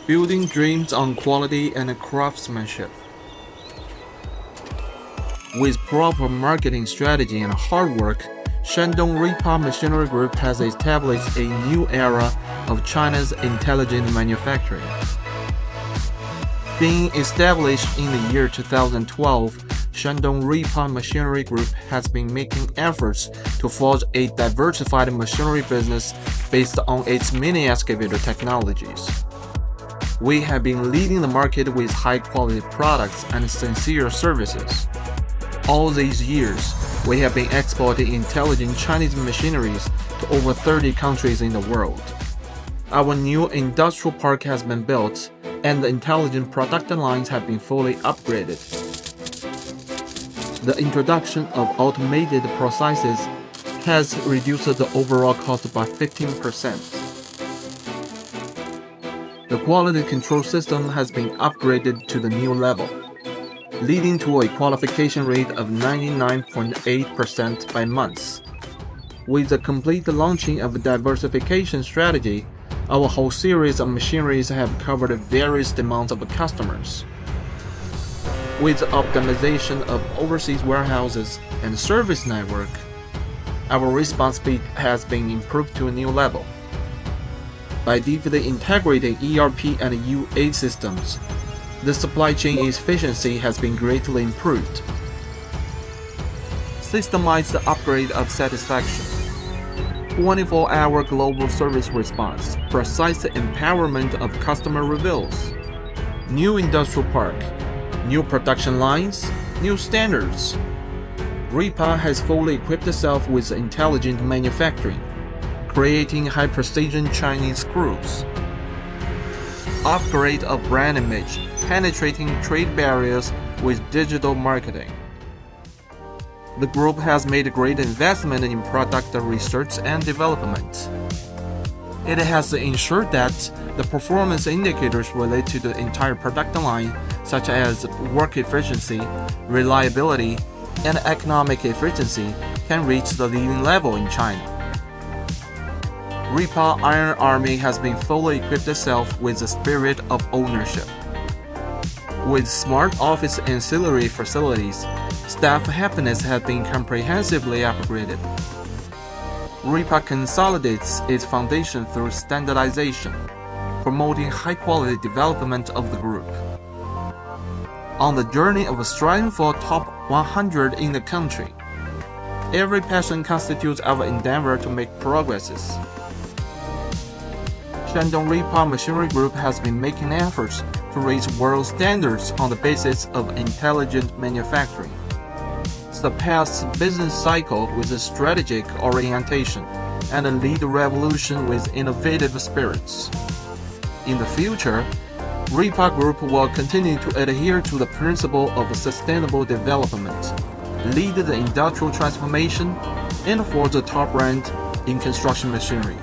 building dreams on quality and craftsmanship. With proper marketing strategy and hard work, Shandong Rippa Machinery Group has established a new era of China's intelligent manufacturing. Being established in the year 2012, Shandong Rippa Machinery Group has been making efforts to forge a diversified machinery business based on its mini excavator technologies. We have been leading the market with high-quality products and sincere services. All these years, we have been exporting intelligent Chinese machineries to over 30 countries in the world. Our new industrial park has been built, and the intelligent production lines have been fully upgraded. The introduction of automated processes has reduced the overall cost by 15%. The quality control system has been upgraded to the new level, leading to a qualification rate of 99.8% by months. With the complete launching of a diversification strategy, our whole series of machineries have covered various demands of customers. With the optimization of overseas warehouses and service network, our response speed has been improved to a new level. By deeply integrating ERP and U8 systems, the supply chain efficiency has been greatly improved. Systemized upgrade of satisfaction, 24-hour global service response, precise empowerment of customer reviews, new industrial park, new production lines, new standards. Rippa has fully equipped itself with intelligent manufacturing, creating high-precision Chinese screws. Upgrade of brand image, penetrating trade barriers with digital marketing. The group has made a great investment in product research and development. It has ensured that the performance indicators related to the entire product line, such as work efficiency, reliability, and economic efficiency, can reach the leading level in China. Rippa Iron Army has been fully equipped itself with the spirit of ownership. With smart office ancillary facilities, staff happiness has been comprehensively upgraded. Rippa consolidates its foundation through standardization, promoting high-quality development of the group. On the journey of striving for top 100 in the country, every passion constitutes our endeavor to make progresses. Shandong Rippa Machinery Group has been making efforts to raise world standards on the basis of intelligent manufacturing, surpass business cycle with a strategic orientation, and lead the revolution with innovative spirits. In the future, Rippa Group will continue to adhere to the principle of sustainable development, lead the industrial transformation, and forge the top rank in construction machinery.